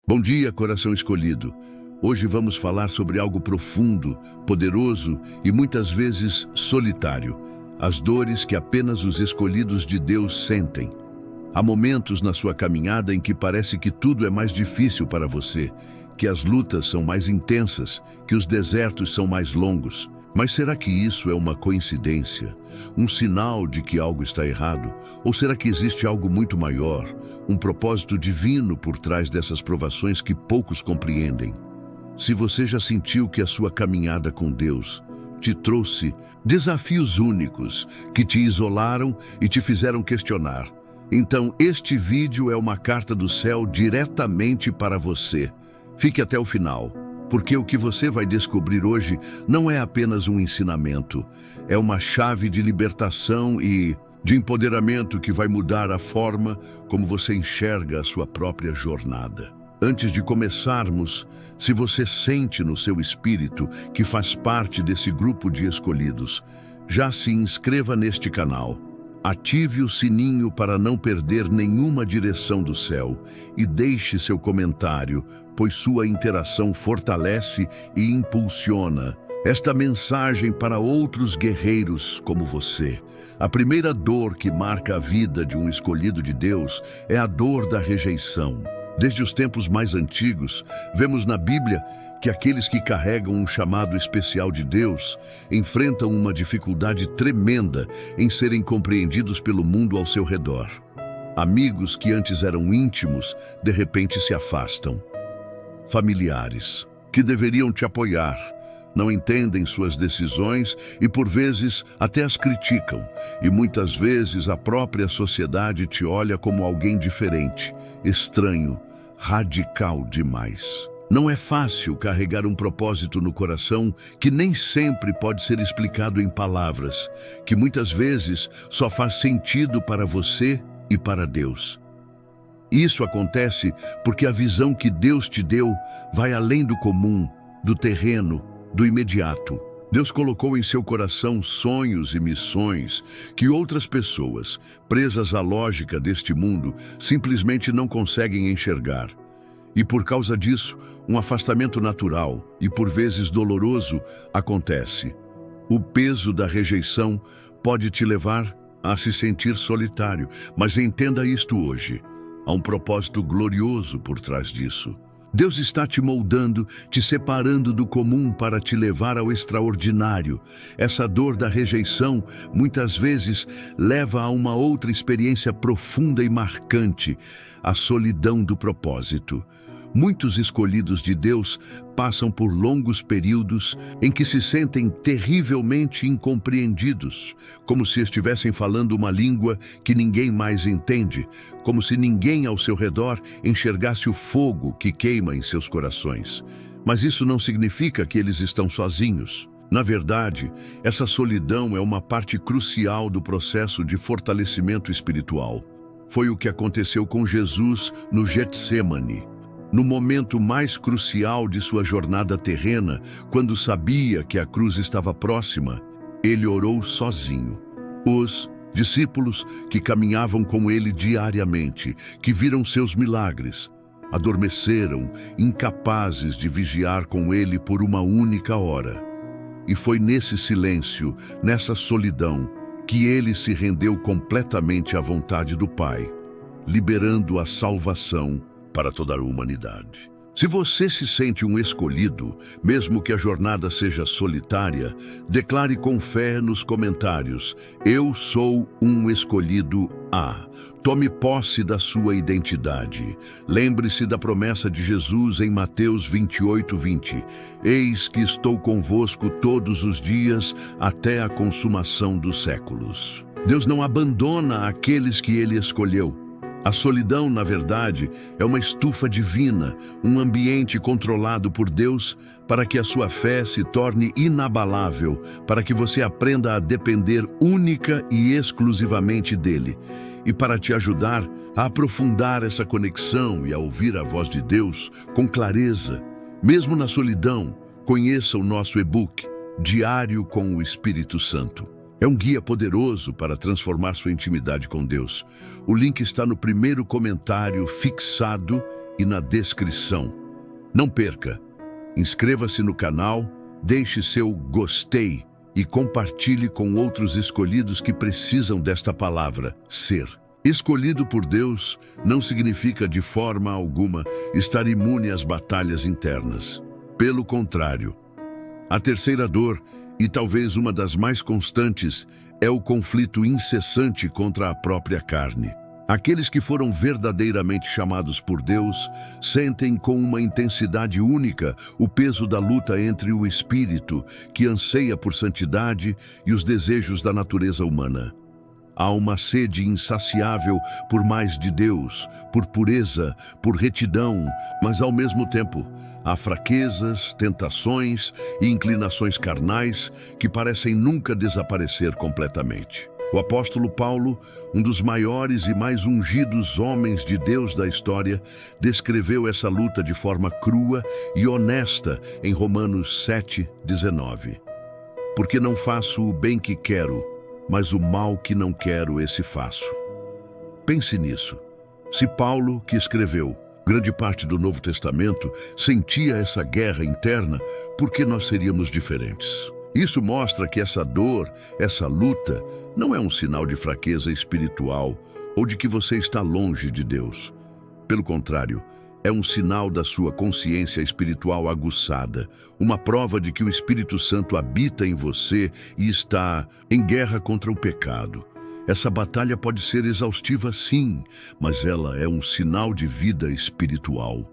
Bom dia, coração escolhido. Hoje vamos falar sobre algo profundo, poderoso e muitas vezes solitário. As dores que apenas os escolhidos de Deus sentem. Há momentos na sua caminhada em que parece que tudo é mais difícil para você, que as lutas são mais intensas, que os desertos são mais longos. Mas será que isso é uma coincidência? Um sinal de que algo está errado? Ou será que existe algo muito maior? Um propósito divino por trás dessas provações que poucos compreendem? Se você já sentiu que a sua caminhada com Deus te trouxe desafios únicos que te isolaram e te fizeram questionar, então este vídeo é uma carta do céu diretamente para você. Fique até o final, porque o que você vai descobrir hoje não é apenas um ensinamento, é uma chave de libertação e de empoderamento que vai mudar a forma como você enxerga a sua própria jornada. Antes de começarmos, se você sente no seu espírito que faz parte desse grupo de escolhidos, já se inscreva neste canal. Ative o sininho para não perder nenhuma direção do céu e deixe seu comentário, pois sua interação fortalece e impulsiona esta mensagem para outros guerreiros como você. A primeira dor que marca a vida de um escolhido de Deus é a dor da rejeição. Desde os tempos mais antigos, vemos na Bíblia que aqueles que carregam um chamado especial de Deus enfrentam uma dificuldade tremenda em serem compreendidos pelo mundo ao seu redor. Amigos que antes eram íntimos, de repente se afastam. Familiares que deveriam te apoiar, não entendem suas decisões e por vezes até as criticam. E muitas vezes a própria sociedade te olha como alguém diferente, estranho, radical demais. Não é fácil carregar um propósito no coração que nem sempre pode ser explicado em palavras, que muitas vezes só faz sentido para você e para Deus. Isso acontece porque a visão que Deus te deu vai além do comum, do terreno, do imediato. Deus colocou em seu coração sonhos e missões que outras pessoas, presas à lógica deste mundo, simplesmente não conseguem enxergar. E por causa disso, um afastamento natural e por vezes doloroso acontece. O peso da rejeição pode te levar a se sentir solitário, mas entenda isto hoje. Há um propósito glorioso por trás disso. Deus está te moldando, te separando do comum para te levar ao extraordinário. Essa dor da rejeição, muitas vezes, leva a uma outra experiência profunda e marcante, a solidão do propósito. Muitos escolhidos de Deus passam por longos períodos em que se sentem terrivelmente incompreendidos, como se estivessem falando uma língua que ninguém mais entende, como se ninguém ao seu redor enxergasse o fogo que queima em seus corações. Mas isso não significa que eles estão sozinhos. Na verdade, essa solidão é uma parte crucial do processo de fortalecimento espiritual. Foi o que aconteceu com Jesus no Getsêmani. No momento mais crucial de sua jornada terrena, quando sabia que a cruz estava próxima, ele orou sozinho. Os discípulos que caminhavam com ele diariamente, que viram seus milagres, adormeceram, incapazes de vigiar com ele por uma única hora. E foi nesse silêncio, nessa solidão, que ele se rendeu completamente à vontade do Pai, liberando a salvação para toda a humanidade. Se você se sente um escolhido, mesmo que a jornada seja solitária, declare com fé nos comentários: eu sou um escolhido A. Tome posse da sua identidade. Lembre-se da promessa de Jesus em Mateus 28:20. Eis que estou convosco todos os dias até a consumação dos séculos. Deus não abandona aqueles que ele escolheu. A solidão, na verdade, é uma estufa divina, um ambiente controlado por Deus para que a sua fé se torne inabalável, para que você aprenda a depender única e exclusivamente dele. E para te ajudar a aprofundar essa conexão e a ouvir a voz de Deus com clareza, mesmo na solidão, conheça o nosso e-book, Diário com o Espírito Santo. É um guia poderoso para transformar sua intimidade com Deus. O link está no primeiro comentário fixado e na descrição. Não perca! Inscreva-se no canal, deixe seu gostei e compartilhe com outros escolhidos que precisam desta palavra, ser. Escolhido por Deus não significa de forma alguma estar imune às batalhas internas. Pelo contrário, a terceira dor, e talvez uma das mais constantes, é o conflito incessante contra a própria carne. Aqueles que foram verdadeiramente chamados por Deus sentem com uma intensidade única o peso da luta entre o espírito, que anseia por santidade, e os desejos da natureza humana. Há uma sede insaciável por mais de Deus, por pureza, por retidão, mas ao mesmo tempo há fraquezas, tentações e inclinações carnais que parecem nunca desaparecer completamente. O apóstolo Paulo, um dos maiores e mais ungidos homens de Deus da história, descreveu essa luta de forma crua e honesta em Romanos 7:19. Porque não faço o bem que quero, mas o mal que não quero, esse faço. Pense nisso. Se Paulo, que escreveu grande parte do Novo Testamento, sentia essa guerra interna, por que nós seríamos diferentes? Isso mostra que essa dor, essa luta, não é um sinal de fraqueza espiritual ou de que você está longe de Deus. Pelo contrário, é um sinal da sua consciência espiritual aguçada, uma prova de que o Espírito Santo habita em você e está em guerra contra o pecado. Essa batalha pode ser exaustiva, sim, mas ela é um sinal de vida espiritual.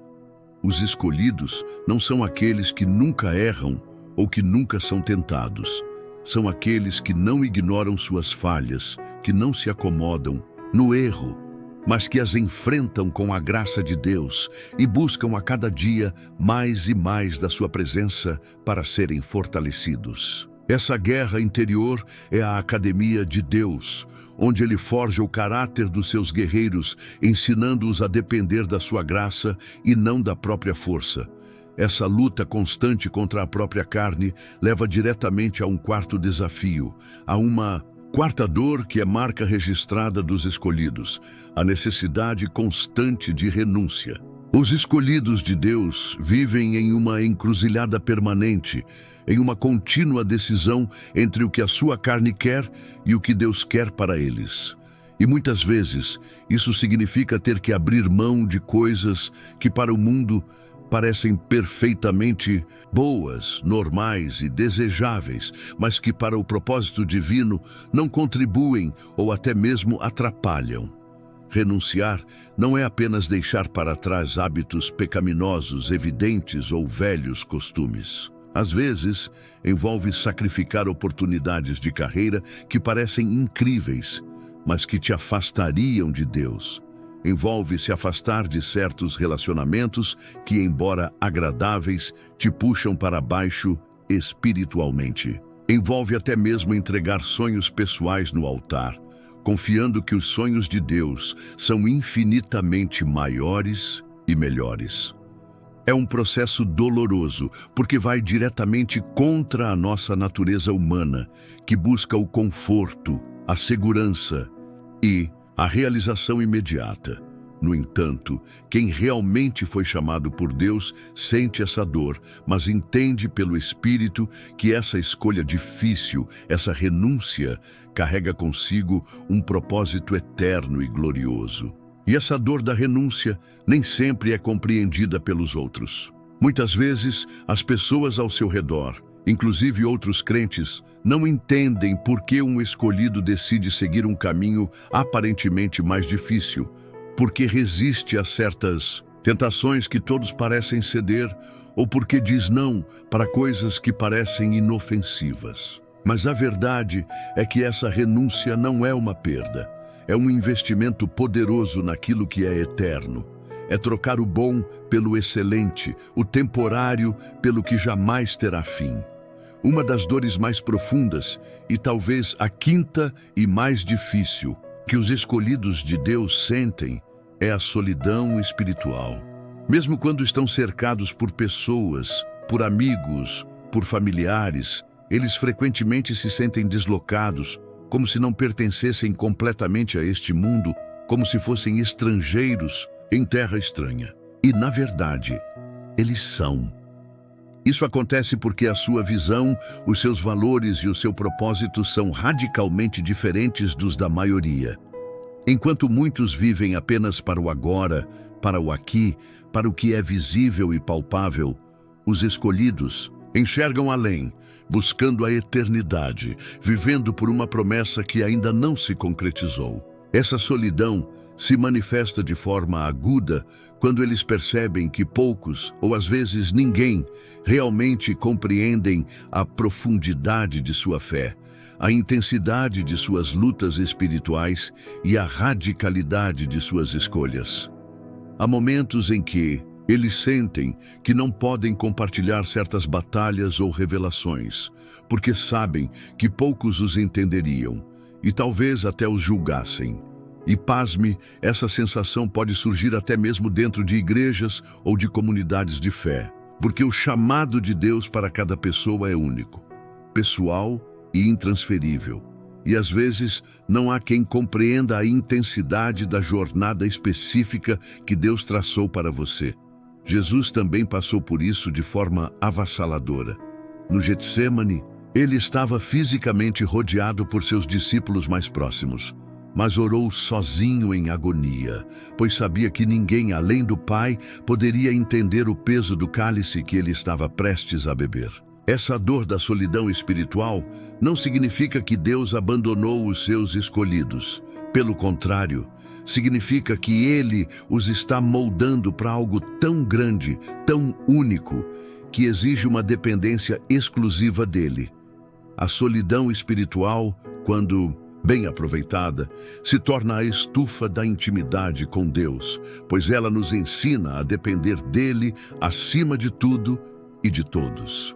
Os escolhidos não são aqueles que nunca erram ou que nunca são tentados. São aqueles que não ignoram suas falhas, que não se acomodam no erro, mas que as enfrentam com a graça de Deus e buscam a cada dia mais e mais da sua presença para serem fortalecidos. Essa guerra interior é a academia de Deus, onde Ele forja o caráter dos seus guerreiros, ensinando-os a depender da sua graça e não da própria força. Essa luta constante contra a própria carne leva diretamente a um quarto desafio, a uma quarta dor que é marca registrada dos escolhidos, a necessidade constante de renúncia. Os escolhidos de Deus vivem em uma encruzilhada permanente, em uma contínua decisão entre o que a sua carne quer e o que Deus quer para eles. E muitas vezes isso significa ter que abrir mão de coisas que para o mundo parecem perfeitamente boas, normais e desejáveis, mas que para o propósito divino não contribuem ou até mesmo atrapalham. Renunciar não é apenas deixar para trás hábitos pecaminosos evidentes ou velhos costumes. Às vezes, envolve sacrificar oportunidades de carreira que parecem incríveis, mas que te afastariam de Deus. Envolve se afastar de certos relacionamentos que, embora agradáveis, te puxam para baixo espiritualmente. Envolve até mesmo entregar sonhos pessoais no altar, confiando que os sonhos de Deus são infinitamente maiores e melhores. É um processo doloroso, porque vai diretamente contra a nossa natureza humana, que busca o conforto, a segurança e a realização imediata. No entanto, quem realmente foi chamado por Deus sente essa dor, mas entende pelo Espírito que essa escolha difícil, essa renúncia, carrega consigo um propósito eterno e glorioso. E essa dor da renúncia nem sempre é compreendida pelos outros. Muitas vezes, as pessoas ao seu redor, inclusive outros crentes, não entendem por que um escolhido decide seguir um caminho aparentemente mais difícil, porque resiste a certas tentações que todos parecem ceder, ou porque diz não para coisas que parecem inofensivas. Mas a verdade é que essa renúncia não é uma perda, é um investimento poderoso naquilo que é eterno. É trocar o bom pelo excelente, o temporário pelo que jamais terá fim. Uma das dores mais profundas, e talvez a quinta e mais difícil, que os escolhidos de Deus sentem, é a solidão espiritual. Mesmo quando estão cercados por pessoas, por amigos, por familiares, eles frequentemente se sentem deslocados, como se não pertencessem completamente a este mundo, como se fossem estrangeiros em terra estranha. E, na verdade, eles são. Isso acontece porque a sua visão, os seus valores e o seu propósito são radicalmente diferentes dos da maioria. Enquanto muitos vivem apenas para o agora, para o aqui, para o que é visível e palpável, os escolhidos enxergam além, buscando a eternidade, vivendo por uma promessa que ainda não se concretizou. Essa solidão se manifesta de forma aguda quando eles percebem que poucos, ou às vezes ninguém, realmente compreendem a profundidade de sua fé, a intensidade de suas lutas espirituais e a radicalidade de suas escolhas. Há momentos em que eles sentem que não podem compartilhar certas batalhas ou revelações, porque sabem que poucos os entenderiam e talvez até os julgassem. E pasme, essa sensação pode surgir até mesmo dentro de igrejas ou de comunidades de fé, porque o chamado de Deus para cada pessoa é único, pessoal e intransferível. E às vezes não há quem compreenda a intensidade da jornada específica que Deus traçou para você. Jesus também passou por isso de forma avassaladora. No Getsêmani, ele estava fisicamente rodeado por seus discípulos mais próximos, mas orou sozinho em agonia, pois sabia que ninguém além do Pai poderia entender o peso do cálice que ele estava prestes a beber. Essa dor da solidão espiritual não significa que Deus abandonou os seus escolhidos. Pelo contrário, significa que Ele os está moldando para algo tão grande, tão único, que exige uma dependência exclusiva dele. A solidão espiritual, quando bem aproveitada, se torna a estufa da intimidade com Deus, pois ela nos ensina a depender dele acima de tudo e de todos.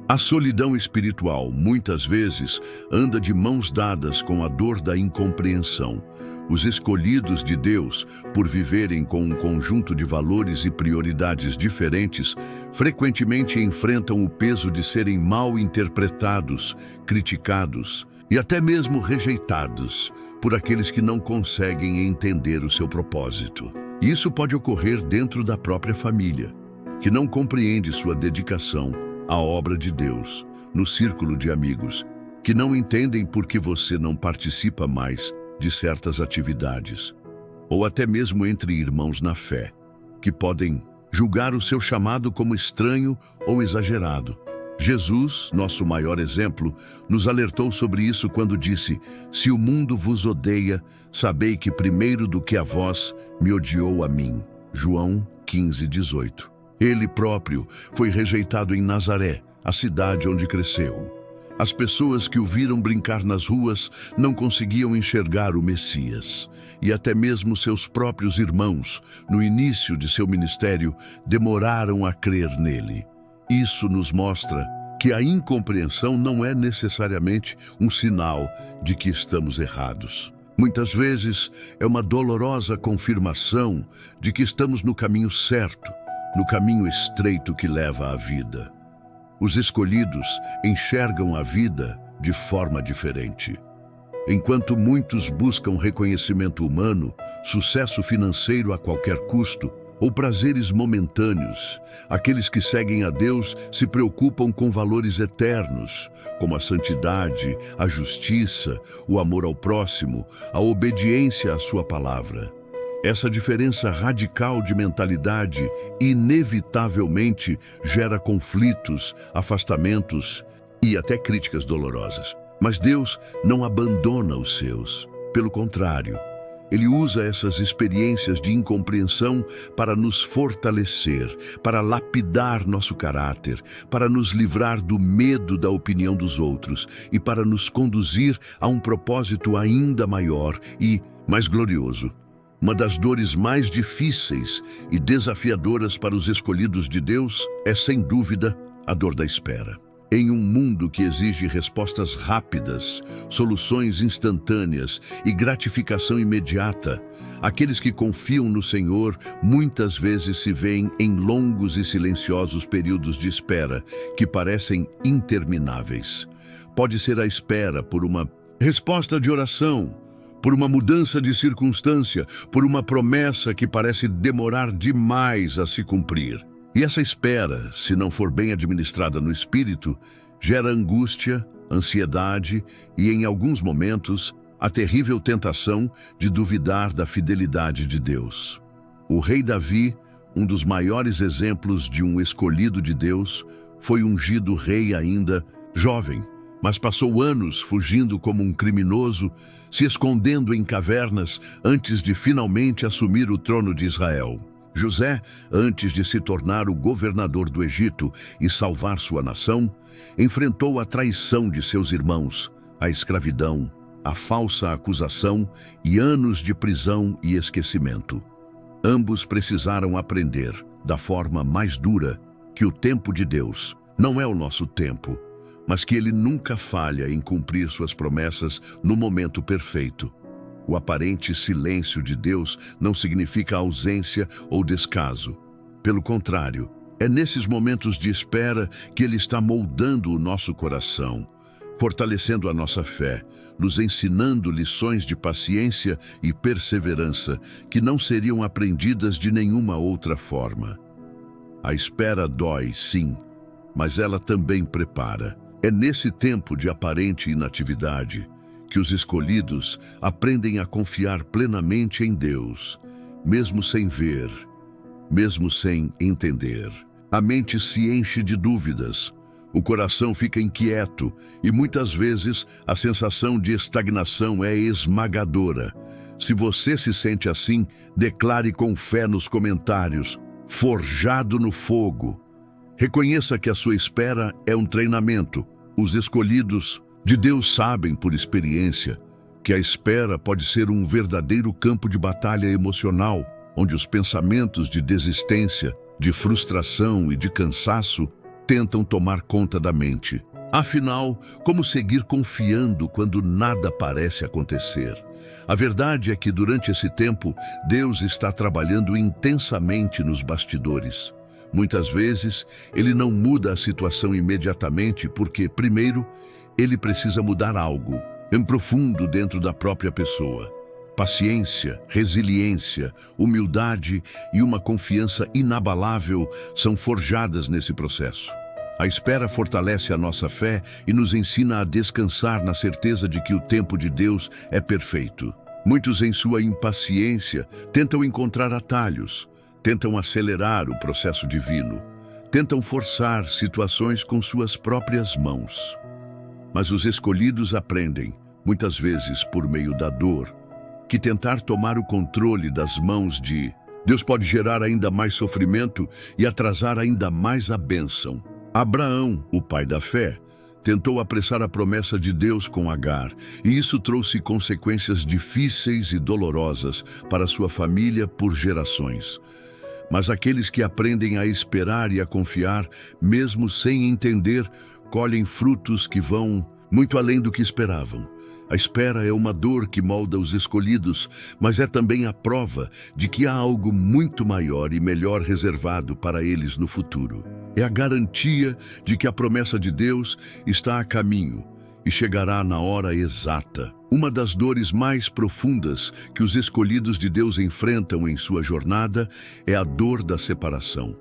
A solidão espiritual, muitas vezes, anda de mãos dadas com a dor da incompreensão. Os escolhidos de Deus, por viverem com um conjunto de valores e prioridades diferentes, frequentemente enfrentam o peso de serem mal interpretados, criticados e até mesmo rejeitados por aqueles que não conseguem entender o seu propósito. Isso pode ocorrer dentro da própria família, que não compreende sua dedicação à obra de Deus, no círculo de amigos, que não entendem por que você não participa mais de certas atividades, ou até mesmo entre irmãos na fé, que podem julgar o seu chamado como estranho ou exagerado. Jesus, nosso maior exemplo, nos alertou sobre isso quando disse: "Se o mundo vos odeia, sabei que primeiro do que a vós me odiou a mim." João 15:18. Ele próprio foi rejeitado em Nazaré, a cidade onde cresceu. As pessoas que o viram brincar nas ruas não conseguiam enxergar o Messias. E até mesmo seus próprios irmãos, no início de seu ministério, demoraram a crer nele. Isso nos mostra que a incompreensão não é necessariamente um sinal de que estamos errados. Muitas vezes é uma dolorosa confirmação de que estamos no caminho certo, no caminho estreito que leva à vida. Os escolhidos enxergam a vida de forma diferente. Enquanto muitos buscam reconhecimento humano, sucesso financeiro a qualquer custo, ou prazeres momentâneos, aqueles que seguem a Deus se preocupam com valores eternos, como a santidade, a justiça, o amor ao próximo, a obediência à sua palavra. Essa diferença radical de mentalidade inevitavelmente gera conflitos, afastamentos e até críticas dolorosas. Mas Deus não abandona os seus. Pelo contrário, Ele usa essas experiências de incompreensão para nos fortalecer, para lapidar nosso caráter, para nos livrar do medo da opinião dos outros e para nos conduzir a um propósito ainda maior e mais glorioso. Uma das dores mais difíceis e desafiadoras para os escolhidos de Deus é, sem dúvida, a dor da espera. Em um mundo que exige respostas rápidas, soluções instantâneas e gratificação imediata, aqueles que confiam no Senhor muitas vezes se veem em longos e silenciosos períodos de espera que parecem intermináveis. Pode ser a espera por uma resposta de oração, por uma mudança de circunstância, por uma promessa que parece demorar demais a se cumprir. E essa espera, se não for bem administrada no espírito, gera angústia, ansiedade e, em alguns momentos, a terrível tentação de duvidar da fidelidade de Deus. O rei Davi, um dos maiores exemplos de um escolhido de Deus, foi ungido rei ainda jovem, mas passou anos fugindo como um criminoso, se escondendo em cavernas antes de finalmente assumir o trono de Israel. José, antes de se tornar o governador do Egito e salvar sua nação, enfrentou a traição de seus irmãos, a escravidão, a falsa acusação e anos de prisão e esquecimento. Ambos precisaram aprender, da forma mais dura, que o tempo de Deus não é o nosso tempo, mas que Ele nunca falha em cumprir suas promessas no momento perfeito. O aparente silêncio de Deus não significa ausência ou descaso. Pelo contrário, é nesses momentos de espera que Ele está moldando o nosso coração, fortalecendo a nossa fé, nos ensinando lições de paciência e perseverança que não seriam aprendidas de nenhuma outra forma. A espera dói, sim, mas ela também prepara. É nesse tempo de aparente inatividade que os escolhidos aprendem a confiar plenamente em Deus, mesmo sem ver, mesmo sem entender. A mente se enche de dúvidas, o coração fica inquieto e muitas vezes a sensação de estagnação é esmagadora. Se você se sente assim, declare com fé nos comentários: forjado no fogo. Reconheça que a sua espera é um treinamento. Os escolhidos de Deus sabem por experiência que a espera pode ser um verdadeiro campo de batalha emocional, onde os pensamentos de desistência, de frustração e de cansaço tentam tomar conta da mente. Afinal, como seguir confiando quando nada parece acontecer? A verdade é que durante esse tempo, Deus está trabalhando intensamente nos bastidores. Muitas vezes, Ele não muda a situação imediatamente porque, primeiro, Ele precisa mudar algo em profundo dentro da própria pessoa. Paciência, resiliência, humildade e uma confiança inabalável são forjadas nesse processo. A espera fortalece a nossa fé e nos ensina a descansar na certeza de que o tempo de Deus é perfeito. Muitos, em sua impaciência, tentam encontrar atalhos, tentam acelerar o processo divino, tentam forçar situações com suas próprias mãos. Mas os escolhidos aprendem, muitas vezes por meio da dor, que tentar tomar o controle das mãos de Deus pode gerar ainda mais sofrimento e atrasar ainda mais a bênção. Abraão, o pai da fé, tentou apressar a promessa de Deus com Agar, e isso trouxe consequências difíceis e dolorosas para sua família por gerações. Mas aqueles que aprendem a esperar e a confiar, mesmo sem entender, colhem frutos que vão muito além do que esperavam. A espera é uma dor que molda os escolhidos, mas é também a prova de que há algo muito maior e melhor reservado para eles no futuro. É a garantia de que a promessa de Deus está a caminho e chegará na hora exata. Uma das dores mais profundas que os escolhidos de Deus enfrentam em sua jornada é a dor da separação.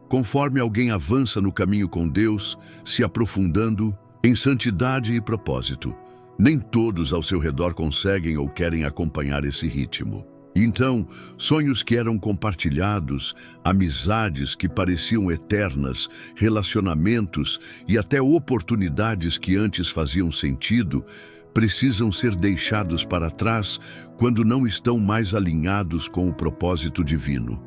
Conforme alguém avança no caminho com Deus, se aprofundando em santidade e propósito, nem todos ao seu redor conseguem ou querem acompanhar esse ritmo. Então, sonhos que eram compartilhados, amizades que pareciam eternas, relacionamentos e até oportunidades que antes faziam sentido, precisam ser deixados para trás quando não estão mais alinhados com o propósito divino.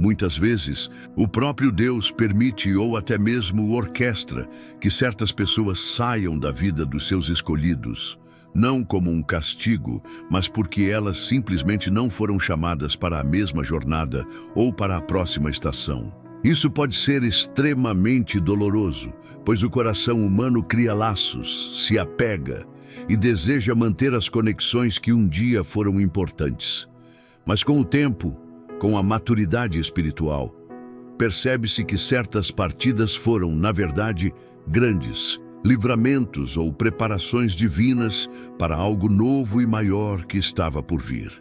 Muitas vezes, o próprio Deus permite ou até mesmo orquestra que certas pessoas saiam da vida dos seus escolhidos, não como um castigo, mas porque elas simplesmente não foram chamadas para a mesma jornada ou para a próxima estação. Isso pode ser extremamente doloroso, pois o coração humano cria laços, se apega e deseja manter as conexões que um dia foram importantes. Mas com o tempo, com a maturidade espiritual, percebe-se que certas partidas foram, na verdade, grandes livramentos ou preparações divinas para algo novo e maior que estava por vir.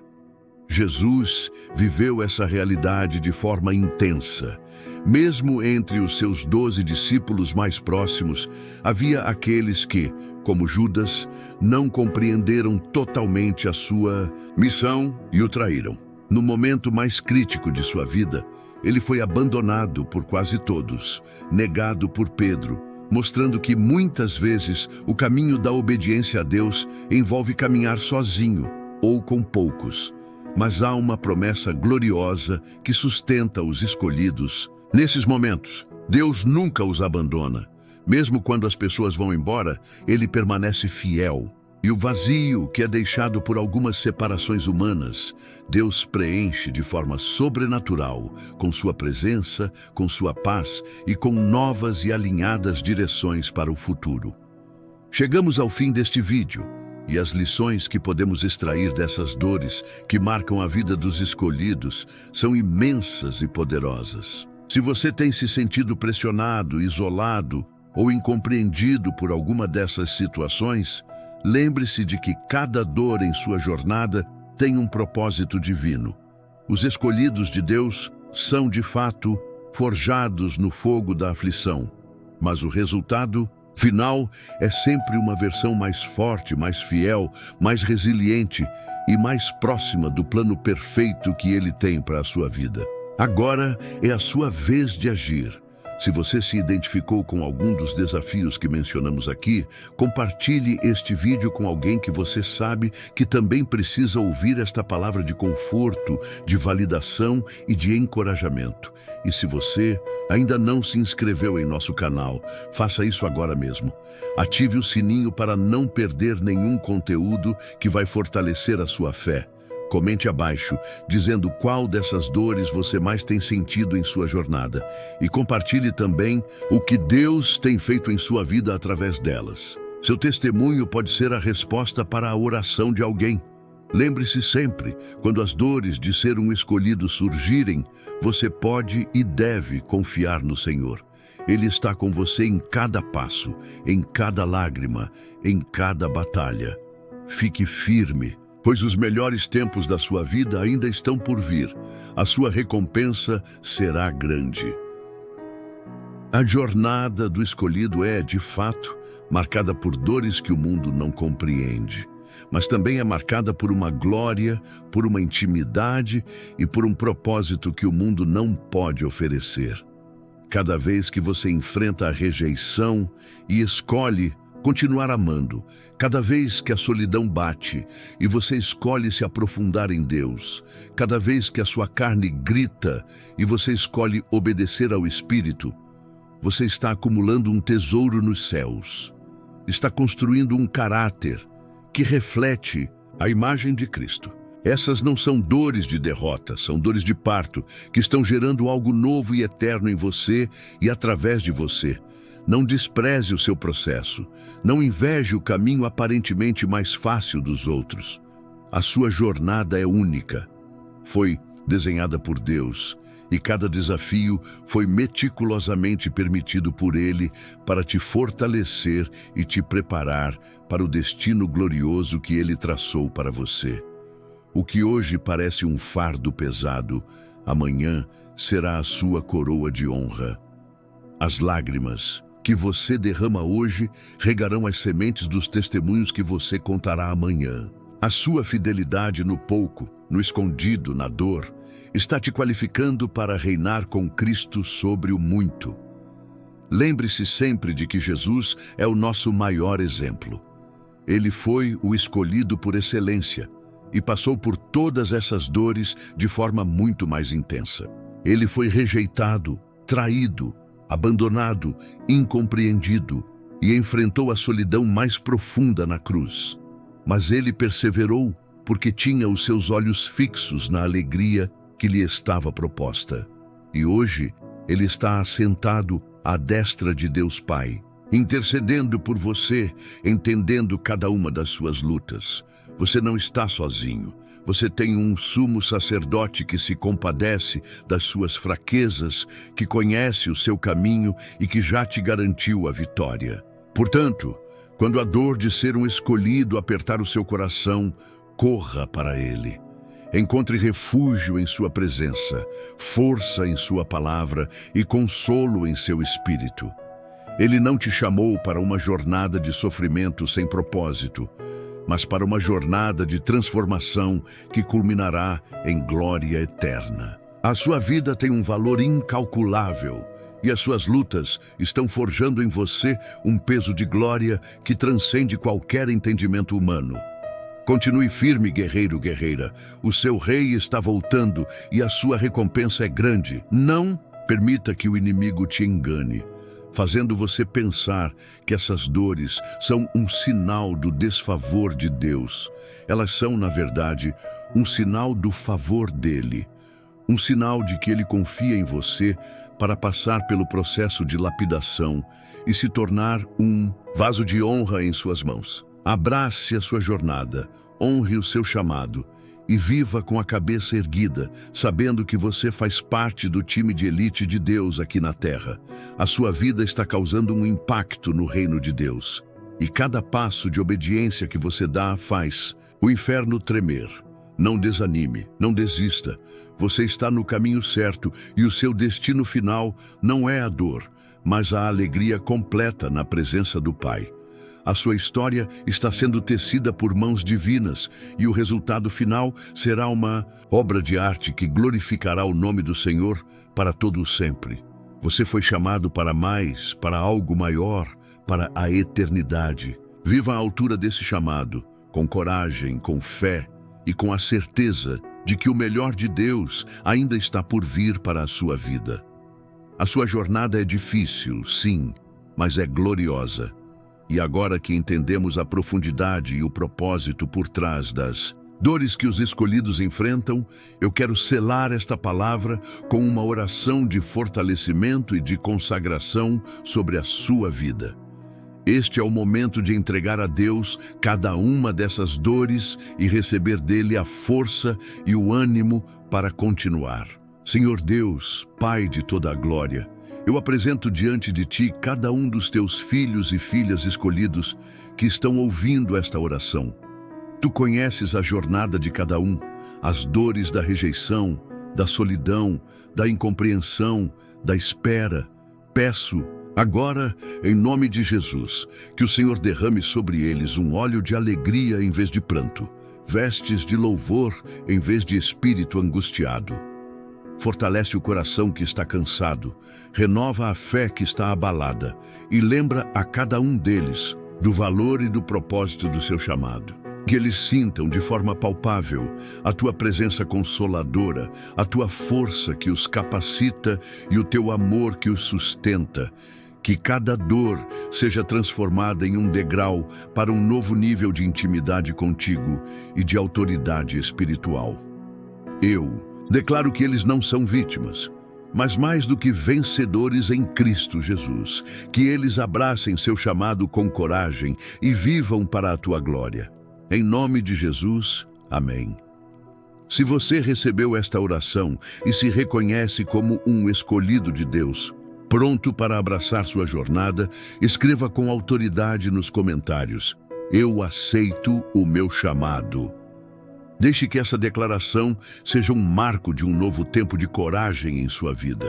Jesus viveu essa realidade de forma intensa. Mesmo entre os seus 12 discípulos mais próximos, havia aqueles que, como Judas, não compreenderam totalmente a sua missão e o traíram. No momento mais crítico de sua vida, ele foi abandonado por quase todos, negado por Pedro, mostrando que muitas vezes o caminho da obediência a Deus envolve caminhar sozinho ou com poucos. Mas há uma promessa gloriosa que sustenta os escolhidos. Nesses momentos, Deus nunca os abandona. Mesmo quando as pessoas vão embora, Ele permanece fiel. E o vazio que é deixado por algumas separações humanas, Deus preenche de forma sobrenatural, com sua presença, com sua paz e com novas e alinhadas direções para o futuro. Chegamos ao fim deste vídeo. E as lições que podemos extrair dessas dores que marcam a vida dos escolhidos são imensas e poderosas. Se você tem se sentido pressionado, isolado ou incompreendido por alguma dessas situações, lembre-se de que cada dor em sua jornada tem um propósito divino. Os escolhidos de Deus são, de fato, forjados no fogo da aflição, mas o resultado final é sempre uma versão mais forte, mais fiel, mais resiliente e mais próxima do plano perfeito que Ele tem para a sua vida. Agora é a sua vez de agir. Se você se identificou com algum dos desafios que mencionamos aqui, compartilhe este vídeo com alguém que você sabe que também precisa ouvir esta palavra de conforto, de validação e de encorajamento. E se você ainda não se inscreveu em nosso canal, faça isso agora mesmo. Ative o sininho para não perder nenhum conteúdo que vai fortalecer a sua fé. Comente abaixo, dizendo qual dessas dores você mais tem sentido em sua jornada. E compartilhe também o que Deus tem feito em sua vida através delas. Seu testemunho pode ser a resposta para a oração de alguém. Lembre-se sempre, quando as dores de ser um escolhido surgirem, você pode e deve confiar no Senhor. Ele está com você em cada passo, em cada lágrima, em cada batalha. Fique firme, pois os melhores tempos da sua vida ainda estão por vir. A sua recompensa será grande. A jornada do escolhido é, de fato, marcada por dores que o mundo não compreende, mas também é marcada por uma glória, por uma intimidade e por um propósito que o mundo não pode oferecer. Cada vez que você enfrenta a rejeição e escolhe continuar amando, cada vez que a solidão bate e você escolhe se aprofundar em Deus, cada vez que a sua carne grita e você escolhe obedecer ao Espírito, você está acumulando um tesouro nos céus. Está construindo um caráter que reflete a imagem de Cristo. Essas não são dores de derrota, são dores de parto, que estão gerando algo novo e eterno em você e através de você. Não despreze o seu processo. Não inveje o caminho aparentemente mais fácil dos outros. A sua jornada é única. Foi desenhada por Deus e cada desafio foi meticulosamente permitido por Ele para te fortalecer e te preparar para o destino glorioso que Ele traçou para você. O que hoje parece um fardo pesado, amanhã será a sua coroa de honra. As lágrimas que você derrama hoje regarão as sementes dos testemunhos que você contará amanhã. A sua fidelidade no pouco, no escondido, na dor, está te qualificando para reinar com Cristo sobre o muito. Lembre-se sempre de que Jesus é o nosso maior exemplo. Ele foi o escolhido por excelência e passou por todas essas dores de forma muito mais intensa. Ele foi rejeitado, traído, abandonado, incompreendido e enfrentou a solidão mais profunda na cruz. Mas ele perseverou porque tinha os seus olhos fixos na alegria que lhe estava proposta. E hoje ele está assentado à destra de Deus Pai, intercedendo por você, entendendo cada uma das suas lutas. Você não está sozinho. Você tem um sumo sacerdote que se compadece das suas fraquezas, que conhece o seu caminho e que já te garantiu a vitória. Portanto, quando a dor de ser um escolhido apertar o seu coração, corra para Ele. Encontre refúgio em sua presença, força em sua palavra e consolo em seu espírito. Ele não te chamou para uma jornada de sofrimento sem propósito, mas para uma jornada de transformação que culminará em glória eterna. A sua vida tem um valor incalculável e as suas lutas estão forjando em você um peso de glória que transcende qualquer entendimento humano. Continue firme, guerreiro, guerreira. O seu rei está voltando e a sua recompensa é grande. Não permita que o inimigo te engane, fazendo você pensar que essas dores são um sinal do desfavor de Deus. Elas são, na verdade, um sinal do favor dele. Um sinal de que ele confia em você para passar pelo processo de lapidação e se tornar um vaso de honra em suas mãos. Abrace a sua jornada, honre o seu chamado e viva com a cabeça erguida, sabendo que você faz parte do time de elite de Deus aqui na Terra. A sua vida está causando um impacto no reino de Deus. E cada passo de obediência que você dá faz o inferno tremer. Não desanime, não desista. Você está no caminho certo e o seu destino final não é a dor, mas a alegria completa na presença do Pai. A sua história está sendo tecida por mãos divinas e o resultado final será uma obra de arte que glorificará o nome do Senhor para todo o sempre. Você foi chamado para mais, para algo maior, para a eternidade. Viva à altura desse chamado, com coragem, com fé e com a certeza de que o melhor de Deus ainda está por vir para a sua vida. A sua jornada é difícil, sim, mas é gloriosa. E agora que entendemos a profundidade e o propósito por trás das dores que os escolhidos enfrentam, eu quero selar esta palavra com uma oração de fortalecimento e de consagração sobre a sua vida. Este é o momento de entregar a Deus cada uma dessas dores e receber dele a força e o ânimo para continuar. Senhor Deus, Pai de toda a glória, eu apresento diante de Ti cada um dos Teus filhos e filhas escolhidos que estão ouvindo esta oração. Tu conheces a jornada de cada um, as dores da rejeição, da solidão, da incompreensão, da espera. Peço, agora, em nome de Jesus, que o Senhor derrame sobre eles um óleo de alegria em vez de pranto, vestes de louvor em vez de espírito angustiado. Fortalece o coração que está cansado, renova a fé que está abalada e lembra a cada um deles do valor e do propósito do seu chamado. Que eles sintam de forma palpável a tua presença consoladora, a tua força que os capacita e o teu amor que os sustenta. Que cada dor seja transformada em um degrau para um novo nível de intimidade contigo e de autoridade espiritual. Eu declaro que eles não são vítimas, mas mais do que vencedores em Cristo Jesus. Que eles abracem seu chamado com coragem e vivam para a tua glória. Em nome de Jesus, amém. Se você recebeu esta oração e se reconhece como um escolhido de Deus, pronto para abraçar sua jornada, escreva com autoridade nos comentários: eu aceito o meu chamado. Deixe que essa declaração seja um marco de um novo tempo de coragem em sua vida.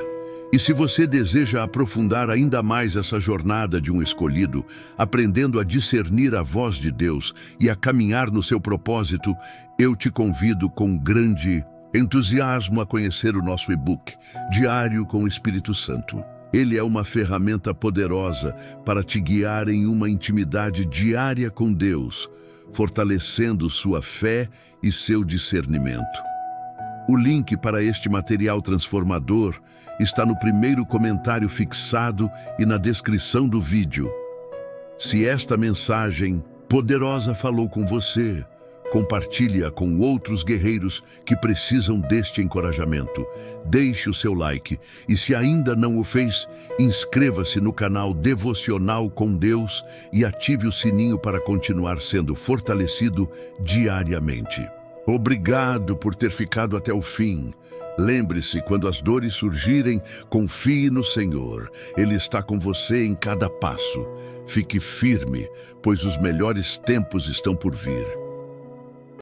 E se você deseja aprofundar ainda mais essa jornada de um escolhido, aprendendo a discernir a voz de Deus e a caminhar no seu propósito, eu te convido com grande entusiasmo a conhecer o nosso e-book, Diário com o Espírito Santo. Ele é uma ferramenta poderosa para te guiar em uma intimidade diária com Deus, fortalecendo sua fé e seu discernimento. O link para este material transformador está no primeiro comentário fixado e na descrição do vídeo. Se esta mensagem poderosa falou com você, compartilhe-a com outros guerreiros que precisam deste encorajamento. Deixe o seu like e, se ainda não o fez, inscreva-se no canal Devocional com Deus e ative o sininho para continuar sendo fortalecido diariamente. Obrigado por ter ficado até o fim. Lembre-se, quando as dores surgirem, confie no Senhor. Ele está com você em cada passo. Fique firme, pois os melhores tempos estão por vir.